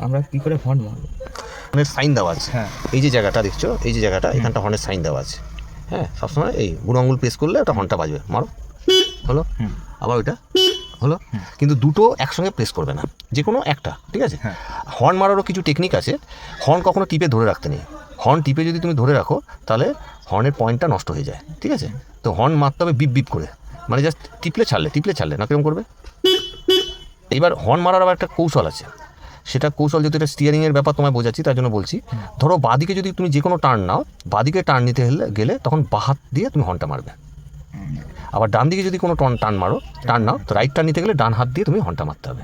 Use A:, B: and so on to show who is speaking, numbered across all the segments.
A: আমরা কি করে হর্ন মারবো?
B: হর্নের সাইন দেওয়া আছে।
A: হ্যাঁ,
B: এই যে জায়গাটা দেখছো, এই যে জায়গাটা, এখানটা হর্নের সাইন দেওয়া আছে। হ্যাঁ, সবসময় এই বুড়ো আঙুল প্রেস করলে ওটা হর্নটা বাজবে। মারো, হলো। আবার ওইটা হলো। কিন্তু দুটো একসঙ্গে প্রেস করবে না, যে কোনো একটা, ঠিক আছে?
A: হ্যাঁ।
B: হর্ন মারারও কিছু টেকনিক আছে। হর্ন কখনো টিপে ধরে রাখতে নেই। হর্ন টিপে যদি তুমি ধরে রাখো তাহলে হর্নের পয়েন্টটা নষ্ট হয়ে যায়, ঠিক আছে? তো হর্ন মারতে হবে বিপ বিপ করে, মানে জাস্ট টিপলে ছাড়লে না, কিরকম করবে? এবার হর্ন মারার আবার একটা কৌশল আছে। সেটা কৌশল, যেহেতু এটা স্টিয়ারিংয়ের ব্যাপার তোমায় বোঝাচ্ছি, তার জন্য বলছি। ধরো বাদিকে যদি তুমি যে কোনো টার্ন নাও, বাদিকে টার্ন নিতে গেলে তখন বাঁ হাত দিয়ে তুমি হর্নটা মারবে। আবার ডান দিকে যদি কোনো টার্ন নাও, তো রাইট টার্ন নিতে গেলে ডান হাত দিয়ে তুমি হর্নটা মারতে হবে।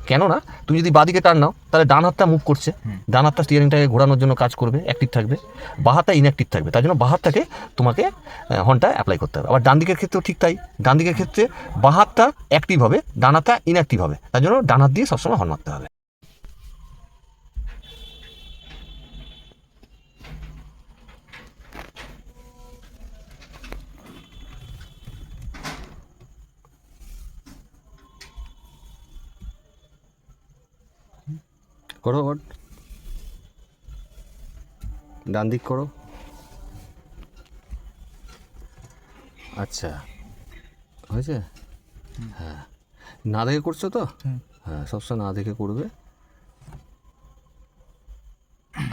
B: কেননা তুমি যদি বাদিকে টার্ন নাও তাহলে ডান হাতটা মুভ করছে, ডান হাতটা স্টিয়ারিংটাকে ঘোরানোর জন্য কাজ করবে, অ্যাক্টিভ থাকবে। বাঁ হাতটা ইনঅ্যাক্টিভ থাকবে, তার জন্য বাঁ হাতটাকে তোমাকে হর্নটা অ্যাপ্লাই করতে হবে। আবার ডান দিকের ক্ষেত্রেও ঠিক তাই। ডান দিকের ক্ষেত্রে বাঁ হাতটা অ্যাক্টিভ হবে, ডান হাতটা ইনঅ্যাক্টিভ হবে, তার জন্য ডান হাত দিয়ে সবসময় হর্ন মারতে হবে। করো, ডান দিক করো। আচ্ছা, হয়েছে? হ্যাঁ, না দেখে করছো তো? হ্যাঁ, সবসময় না দেখে করবে।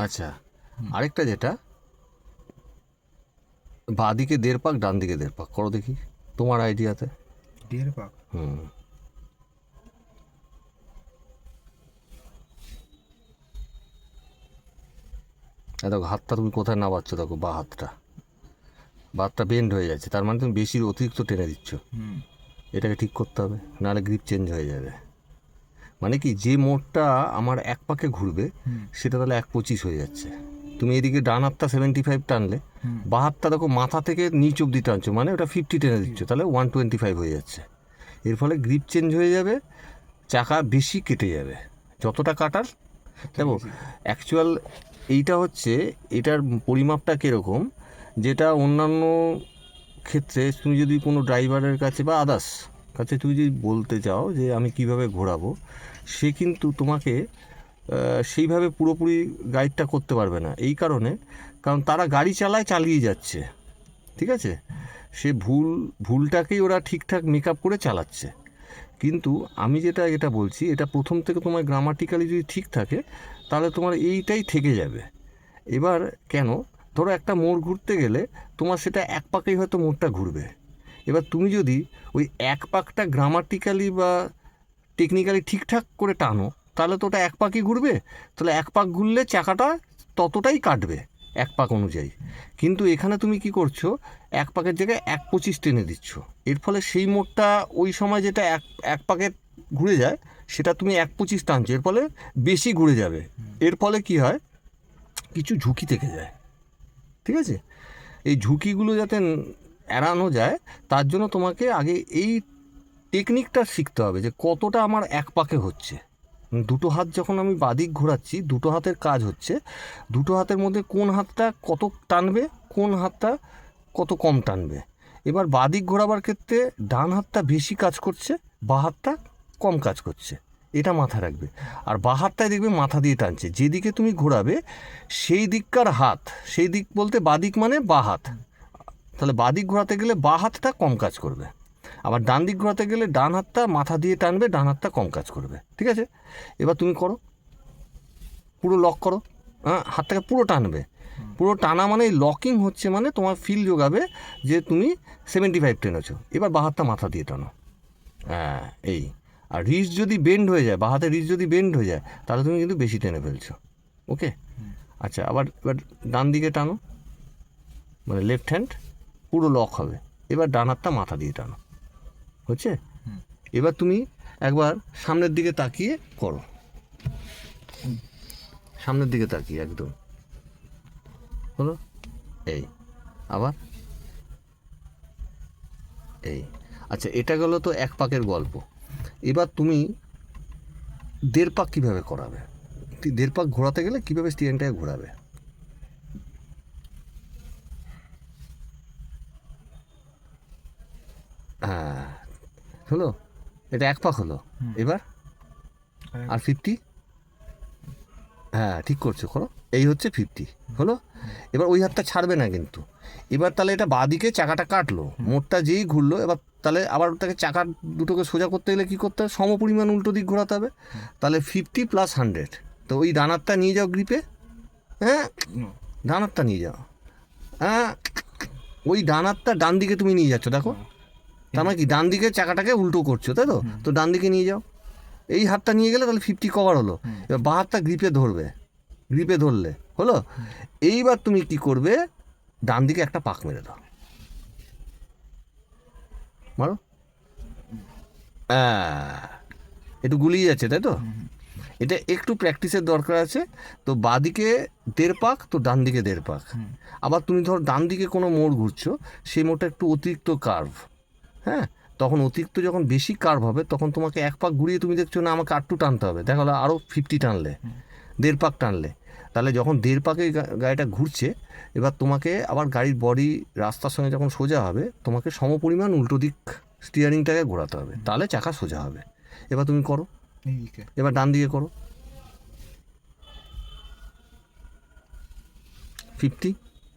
B: আচ্ছা, আরেকটা যেটা, বাঁ দিকে 1.5 পাক, ডান দিকে 1.5 পাক করো দেখি, তোমার আইডিয়াতে।
A: 1.5 পাক।
B: হুম, দেখো হাতটা তুমি কোথায় নামাচ্ছ, দেখো বাঁ হাতটা বেন্ড হয়ে যাচ্ছে, তার মানে তুমি বেশি অতিরিক্ত টেনে দিচ্ছ। এটাকে ঠিক করতে হবে, নাহলে গ্রিপ চেঞ্জ হয়ে যাবে। মানে কি, যে মোড়টা আমার এক পাকে ঘুরবে সেটা তাহলে 1.25 হয়ে যাচ্ছে। তুমি এদিকে ডান হাতটা 75 টানলে, বাঁ হাতটা দেখো মাথা থেকে নিচ অব্দি টানছো, মানে ওটা 50 টেনে দিচ্ছ, তাহলে 125 হয়ে যাচ্ছে। এর ফলে গ্রিপ চেঞ্জ হয়ে যাবে, চাকা বেশি কেটে যাবে। যতটা কাটার, দেখো অ্যাকচুয়াল এইটা হচ্ছে, এটার পরিমাপটা কীরকম, যেটা অন্যান্য ক্ষেত্রে তুমি যদি কোনো ড্রাইভারের কাছে বা আদার্স কাছে তুমি যদি বলতে চাও যে আমি কিভাবে ঘোরাবো, সে কিন্তু তোমাকে সেইভাবে পুরোপুরি গাইডটা করতে পারবে না। এই কারণ তারা গাড়ি চালিয়ে যাচ্ছে, ঠিক আছে? সে ভুলটাকেই ওরা ঠিকঠাক মেকআপ করে চালাচ্ছে। কিন্তু আমি এটা বলছি, এটা প্রথম থেকে তোমার গ্রামাটিক্যালি যদি ঠিক থাকে তাহলে তোমার এইটাই থেকে যাবে। এবার কেন, ধরো একটা মোড় ঘুরতে গেলে তোমার সেটা এক পাকেই হয়তো মোড়টা ঘুরবে। এবার তুমি যদি ওই এক পাকটা গ্রামাটিক্যালি বা টেকনিক্যালি ঠিকঠাক করে টানো, তাহলে তো ওটা এক পাকই ঘুরবে। তাহলে এক পাক ঘুরলে চাকাটা ততটাই কাটবে এক পাক অনুযায়ী। কিন্তু এখানে তুমি কি করছো, এক পাকের জায়গায় 1.25 টেনে দিচ্ছ। এর ফলে সেই মোড়টা ওই সময় যেটা এক পাকে ঘুরে যায়, সেটা তুমি 1.25 টানছো, এর ফলে বেশি ঘুরে যাবে। এর ফলে কি হয়, কিছু ঝুঁকি থেকে যায়, ঠিক আছে? এই ঝুঁকিগুলো যাতে এড়ানো যায়, তার জন্য তোমাকে আগে এই টেকনিকটা শিখতে হবে যে কতটা আমার এক পাকে হচ্ছে। দুটো হাত যখন আমি বাদিক ঘোরাচ্ছি, দুটো হাতের কাজ হচ্ছে, দুটো হাতের মধ্যে কোন হাতটা কত টানবে, কোন হাতটা কত কম টানবে। এবার বাদিক ঘোরাবার ক্ষেত্রে ডান হাতটা বেশি কাজ করছে, বাঁ হাতটা কম কাজ করছে, এটা মাথায় রাখবে। আর বাঁ হাতটাই দেখবে মাথা দিয়ে টানছে, যেদিকে তুমি ঘোরাবে সেই দিককার হাত, সেই দিক বলতে বাদিক মানে বাঁ হাত, তাহলে বাদিক ঘোরাতে গেলে বাঁ হাতটা কম কাজ করবে। আবার ডান দিক ঘোরাতে গেলে ডান হাতটা মাথা দিয়ে টানবে, ডান হাতটা কম কাজ করবে, ঠিক আছে? এবার তুমি করো, পুরো লক করো, হ্যাঁ, হাতটাকে পুরো টানবে। পুরো টানা মানে লকিং হচ্ছে, মানে তোমার ফিল যোগাবে যে তুমি 75 টেনেছো। এবার বাঁ হাতটা মাথা দিয়ে টানো, হ্যাঁ, এই। আর রিস্ট যদি বেন্ড হয়ে যায়, বাঁ হাতের রিস্ট যদি বেন্ড হয়ে যায়, তাহলে তুমি কিন্তু বেশি টেনে ফেলছো। ওকে, আচ্ছা, এবার ডান দিকে টানো, মানে লেফট হ্যান্ড পুরো লক হবে। এবার ডান হাতটা মাথা দিয়ে টানো, হচ্ছে? এবার তুমি একবার সামনের দিকে তাকিয়ে করো, সামনের দিকে তাকিয়ে একদম, হলো? এই, আবার এই। আচ্ছা, এটা গেলো তো এক পাকের গল্প। এবার তুমি 1.5 পাক কীভাবে করাবে, 1.5 পাক ঘোরাতে গেলে কীভাবে স্টিয়ারিংটাকে ঘোরাবে? হ্যাঁ, হলো, এটা এক পাক হলো। এবার আর 50, হ্যাঁ ঠিক করছো, করো। এই হচ্ছে 50 হলো। এবার ওই হাতটা ছাড়বে না কিন্তু। এবার তাহলে এটা বাঁদিকে চাকাটা কাটলো, মোড়টা যেই ঘুরলো, এবার তাহলে আবার ওটাকে চাকা দুটোকে সোজা করতে গেলে কী করতে হবে, সমপরিমাণ উল্টো দিক ঘোরাতে হবে। তাহলে 50 + 100। তো ওই ডানারটা নিয়ে যাও গ্রিপে, হ্যাঁ ডানারটা নিয়ে যাও, হ্যাঁ ওই ডানারটা ডান দিকে তুমি নিয়ে যাচ্ছ, দেখো। তার মানে কি ডান দিকে চাকাটাকে উল্টো করছো, তাই তো? তো ডান দিকে নিয়ে যাও, এই হাতটা নিয়ে গেলে তাহলে 50 কভার হলো। এবার বাঁ হাতটা গ্রিপে ধরবে, গ্রিপে ধরলে হলো। এইবার তুমি কি করবে, ডান দিকে একটা পাক মেরে দাও, মারো। একটু গুলিয়ে যাচ্ছে, তাই তো? এটা একটু প্র্যাকটিসের দরকার আছে। তো বাঁ দিকে 1.5 পাক, তো ডান দিকে 1.5 পাক। আবার তুমি ধর ডান দিকে কোনো মোড় ঘুরছো, সেই মোড়টা একটু অতিরিক্ত কার্ভ, হ্যাঁ, তখন অতিরিক্ত যখন বেশি কার্ভ হবে তখন তোমাকে 1 পাক ঘুরিয়ে তুমি দেখছো না আমাকে আরটু টানতে হবে, দেখা হলো আরও 50 টানলে, 1.5 পাক টানলে, তাহলে যখন 1.5 পাকে গাড়িটা ঘুরছে, এবার তোমাকে আবার গাড়ির বডি রাস্তার সঙ্গে যখন সোজা হবে, তোমাকে সমপরিমাণ উল্টো দিক স্টিয়ারিংটাকে ঘোরাতে হবে, তাহলে চাকা সোজা হবে। এবার তুমি করো, এবার ডান দিকে করো 50,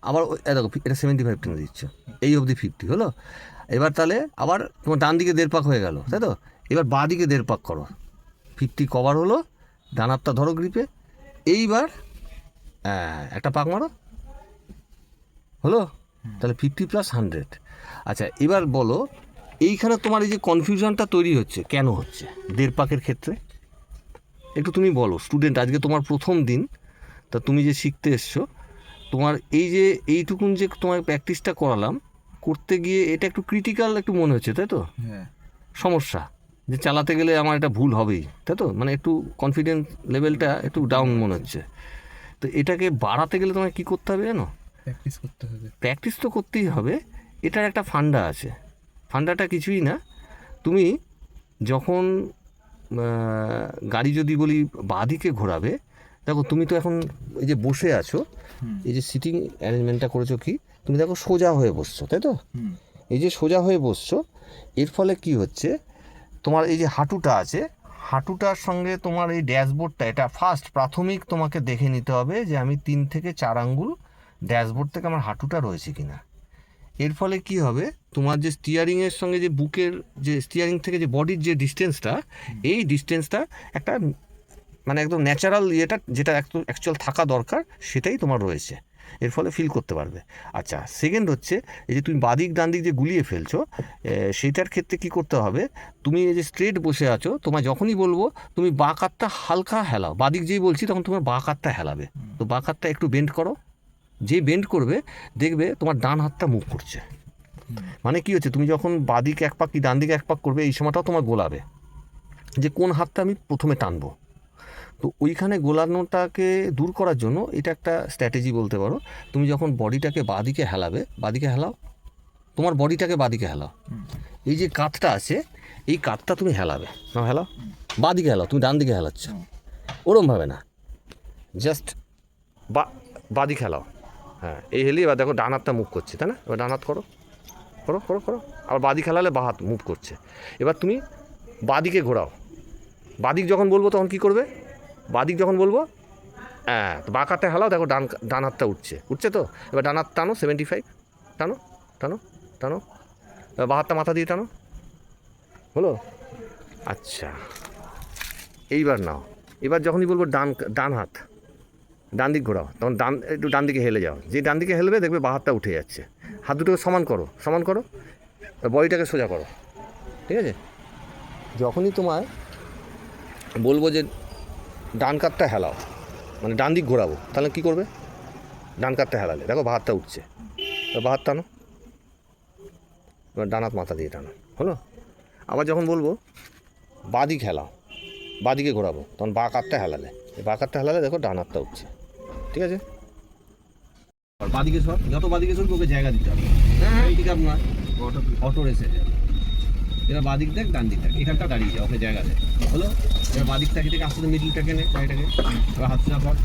B: আবার দেখো এটা 75 টেনে দিচ্ছ, এই অবধি 50 হলো। এবার তাহলে আবার তোমার ডান দিকে 1.5 পাক হয়ে গেল, তাই তো? এবার বাঁ দিকে 1.5 পাক করো, 50 কভার হলো, ডানারটা ধরো গ্রিপে। এইবার একটা পাক মারো, হলো। তাহলে 50 + 100। আচ্ছা এবার বলো, এইখানে তোমার এই যে কনফিউশনটা তৈরি হচ্ছে কেন হচ্ছে 1.5 পাকের ক্ষেত্রে? একটু তুমি বলো, স্টুডেন্ট, আজকে তোমার প্রথম দিন, তা তুমি যে শিখতে এসছো, তোমার এই যে এইটুকুন যে তোমার প্র্যাকটিসটা করালাম, করতে গিয়ে এটা একটু ক্রিটিক্যাল একটু মনে হচ্ছে, তাই তো? সমস্যা যে চালাতে গেলে আমার এটা ভুল হবেই, তাই তো? মানে একটু কনফিডেন্স লেভেলটা একটু ডাউন মনে হচ্ছে। তো এটাকে বাড়াতে গেলে তোমায় কী করতে হবে জানো?
A: প্র্যাকটিস করতে হবে।
B: প্র্যাকটিস তো করতেই হবে। এটার একটা ফান্ডা আছে, ফান্ডাটা কিছুই না। তুমি যখন গাড়ি যদি বলি বাঁদিকে ঘোরাবে, দেখো তুমি তো এখন এই যে বসে আছো, এই যে সিটিং অ্যারেঞ্জমেন্টটা করেছো, কি তুমি দেখো সোজা হয়ে বসছো, তাই তো? এই যে সোজা হয়ে বসছো, এর ফলে কি হচ্ছে, তোমার এই যে হাঁটুটা আছে, হাঁটুটার সঙ্গে তোমার এই ড্যাশবোর্ডটা, এটা ফার্স্ট প্রাথমিক তোমাকে দেখে নিতে হবে যে আমি 3 থেকে 4 আঙ্গুল ড্যাশবোর্ড থেকে আমার হাঁটুটা রয়েছে কিনা। এর ফলে কি হবে, তোমার যে স্টিয়ারিংয়ের সঙ্গে যে বুকের যে স্টিয়ারিং থেকে যে বডির যে ডিস্টেন্সটা, এই ডিস্টেন্সটা একটা মানে একদম ন্যাচারাল ইয়েটা, যেটা অ্যাকচুয়াল থাকা দরকার, সেটাই তোমার রয়েছে। এর ফলে ফিল করতে পারবে। আচ্ছা সেকেন্ড হচ্ছে, এই যে তুমি বাদিক ডান দিক যে গুলিয়ে ফেলছো, সেইটার ক্ষেত্রে কি করতে হবে, তুমি এই যে স্ট্রেট বসে আছো, তোমার যখনই বলবো তুমি বাঁ কাতটা হালকা হেলাও, বাদিক যেই বলছি তখন তোমার বাঁ কাতটা হেলাবে। তো বাঁ কাতটা একটু বেন্ড করো, যেই বেন্ড করবে দেখবে তোমার ডান হাতটা মুভ করছে। মানে কি হচ্ছে, তুমি যখন বাদিকে 1 পাক কি ডান দিকে 1 পাক করবে, এই সময়টাও তোমার গোলাবে যে কোন হাতটা আমি প্রথমে টানবো। তো ওইখানে গোলানোটাকে দূর করার জন্য এটা একটা স্ট্র্যাটেজি বলতে পারো। তুমি যখন বডিটাকে বাঁদিকে হেলাবে, বাঁদিকে হেলাও, তোমার বডিটাকে বাঁদিকে হেলাও, এই যে কাতটা আছে এই কাতটা তুমি হেলাবে, না হেলাও, বাঁদিকে হেলাও, তুমি ডান দিকে হেলাচ্ছ, ওরমভাবে না, জাস্ট বাঁদিকে হেলাও। হ্যাঁ এই হেলিয়ে এবার দেখো ডান হাতটা মুভ করছে, তাই না? এবার ডান হাত করো, করো করো করো, আবার বাঁদিকে হেলালে বাঁ হাত মুভ করছে। এবার তুমি বাঁদিকে ঘোরাও, বাঁদিক যখন বলবো তখন কী করবে, বাঁদিক যখন বলবো হ্যাঁ তো বাঁ কাতে হেলাও, দেখো ডান হাতটা উঠছে তো। এবার ডান হাত টানো 75, টানো টানো টানো, এবার বাঁ হাতটা মাথা দিয়ে টানো, হলো। আচ্ছা এইবার নাও, এবার যখনই বলবো ডান হাত ডান দিক ঘোরাও, তখন একটু ডান দিকে হেলে যাও, যে ডান দিকে হেলবে দেখবে বাঁ হাতটা উঠে যাচ্ছে। হাত দুটোকে সমান করো, সমান করো, বডিটাকে সোজা করো, ঠিক আছে? যখনই তোমায় বলবো যে ডান কাতটা হেলাও, মানে ডান দিক ঘোরাবো, তাহলে কী করবে, ডান কাতটা হেলালে দেখো বাঁ হাতটা উঠছে, বাঁ হাত টানো, এবার ডান হাত মাথা দিয়ে টানো, হলো। আবার যখন বলবো বাঁদিক হেলাও, বাঁদিকে ঘোরাবো, তখন বাঁ কাতটা হেলালে, বাঁ কাতটা হেলালে দেখো ডান হাতটা উঠছে, ঠিক আছে? আর বাঁদিকে সর, যত বাঁদিকে সর ওকে জায়গা দিতে হবে, হ্যাঁ ঠিক আছে, আপনার অটো রেসে যায়। এবার বাঁদিক দেখ ডান দিক দেখ, এখানটা দাঁড়িয়ে যায়, ওকে জায়গা দেয়, হলো। এবার বাঁদিকটাকে থেকে আস্তে মিডিলটাকে নে, গাড়িটাকে এবার হাত সোজা কর,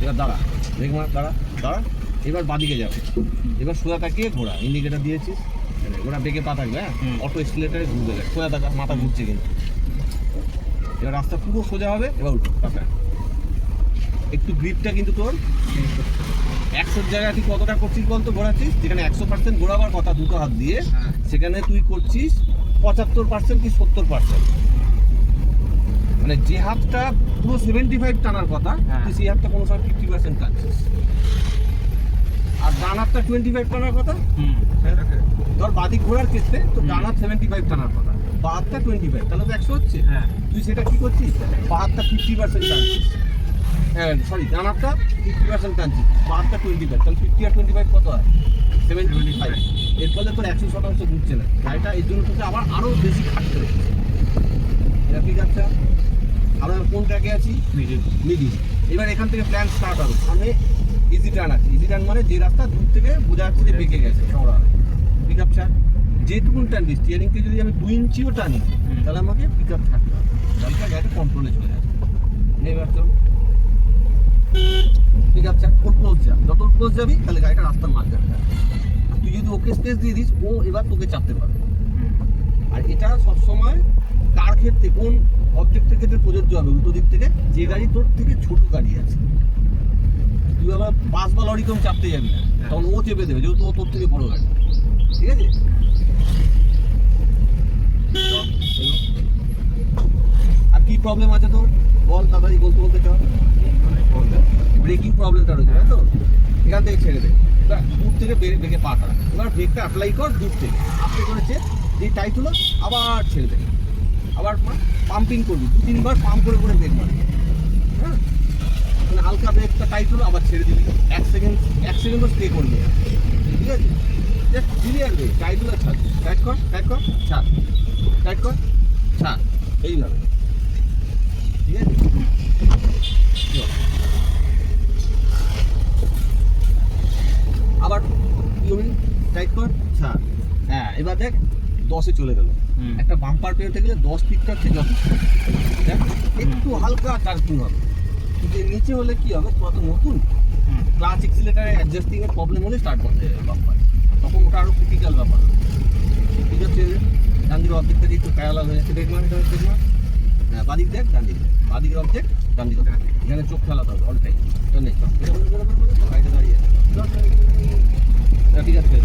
B: এবার দাঁড়া, দেখ মা দাঁড়া দাঁড়া, এবার বাঁদিকে যাবে, এবার সোজা তাকিয়ে ঘোরা, ইন্ডিকেটার দিয়েছিস, ঘোরা বেঁকে পা থাকবে, হ্যাঁ অটো এক্সিলেটারে ঘুরবে, সোজা থাকা, মাথা ঘুরছে কিন্তু। এবার রাস্তা পুরো সোজা হবে, এবার উঠো টাকা,
C: একটু গ্রিপটা কিন্তু তোর 100 জায়গায় তুই কতটা করছিস বলতো ঘোরাচ্ছিস, যেখানে 100% ঘোরাবার কথা দুটো হাত দিয়ে, সেখানে তুই করছিস 75% কি 70%। মানে যে হাতটা পুরো 75 টানার কথা, তুই সেই হাতটা কোনো সময় 50% টানছিস। আর ডান হাতটা 25 টানার কথা। ধর বাদিক ঘোরার ক্ষেত্রে তো ডান হাত 75 টানার কথা, বা হাতটা 25, তাহলে তো 100 হচ্ছে। তুই সেটা কি করছিস, বা হাতটা 50% টানছিস, হ্যাঁ সরি ডান হাতটা 50% টানছিস, বা হাতটা 25, তাহলে 50 আর 25 কত হয়, 75। এর ফলে তোর 100% ঘুরছে না গাড়িটা, এর জন্য তোকে আবার আরো বেশি খাটতে হচ্ছে। এটা ঠিক আছে। আমরা কোন ট্র্যাকে আছি, মিডিল। এবার এখান থেকে প্ল্যান স্টার্ট হবে। সামনে ইজি টার্ন আছে, ইজি টার্ন মানে যে রাস্তা দূর থেকে বোঝা যাচ্ছে যে বেঁকে গেছে চওড়া, পিক আপ ছাড়। যেটুকুন টানবি স্টিয়ারিংকে যদি আমি 2 ইঞ্চিও টানি, তাহলে আমাকে পিক আপ ছাড়তে হবে, গাড়িটা কন্ট্রোলে চলে যাবে। এবার চল পিক আপ ছাড়, ওর ক্লোজ যা, যত ক্লোজ যাবি তাহলে গাড়িটা রাস্তার মাঝখানে যাবে। তুই যদি ওকে স্পেস দিয়ে দিস, ও এবার তোকে চাপতে পারবে। আর এটা সবসময় কার ক্ষেত্রে, কোন অবজেক্টের ক্ষেত্রে প্রযোজ্য হবে, উল্টো দিক থেকে যে গাড়ি তোর থেকে ছোট গাড়ি আছে, তুই আবার বাস বা লরি কম চাপতে যাবি না, তখন ও চেপে দেবে, যেহেতু ও তোর থেকে বড় গাড়ি। ঠিক আছে, আর কি প্রবলেম আছে তোর বল, তাড়াতাড়ি বলতে বলতে চল। ব্রেকিং প্রবলেমটা রয়েছে, তাই তো? এখান থেকে ছেড়ে দে, এবার দূর থেকে ব্রেকে পাটা, এবার ব্রেকটা অ্যাপ্লাই কর দূর থেকে, আস্তে করে চেপ, যে টাইট হলো আবার ছেড়ে দে, আবার পাম্পিং করবি, 2-3 বার পাম্প করে করে ব্রেক মারবি। হ্যাঁ, মানে হালকা ব্রেকটা টাইট হলো আবার ছেড়ে দিবি, 1 সেকেন্ডও স্টে করবি না। ঠিক আছে, জাস্ট ক্লিয়ার ব্রেক, টাইট হলো ছাড়, টাইট কর ছাড়, টাইট কর ছাড়, এইভাবে। ঠিক আছে, আবার টাইট কর ছাড়। হ্যাঁ, এবার দেখ 10-এ চলে গেল। একটা বাম্পার পেরোতে গেলে 10 ফিটটা ঠিক আছে, দেখ একটু হালকা টার্কিং হবে। কিন্তু এর নিচে হলে কি হবে, তোরা তো নতুন, ক্লাচ এক্সিলেটারে অ্যাডজাস্টিং এর প্রবলেম হলে স্টার্ট করতে যাবে বাম্পার, তখন ওটা আরো ক্রিটিক্যাল ব্যাপার। ঠিক আছে, ডান দিকের অবজেক্টটা দিয়ে একটু প্যারালাল হয়ে যাচ্ছে, ব্রেক মার, হ্যাঁ বাদিক দেখ, ডান দিকে বাদিকের অবজেক্ট ডান দিকে, এখানে চোখ খেলাতে হবে অল টাইম। গাড়িটা দাঁড়িয়ে আছে, ঠিক আছে।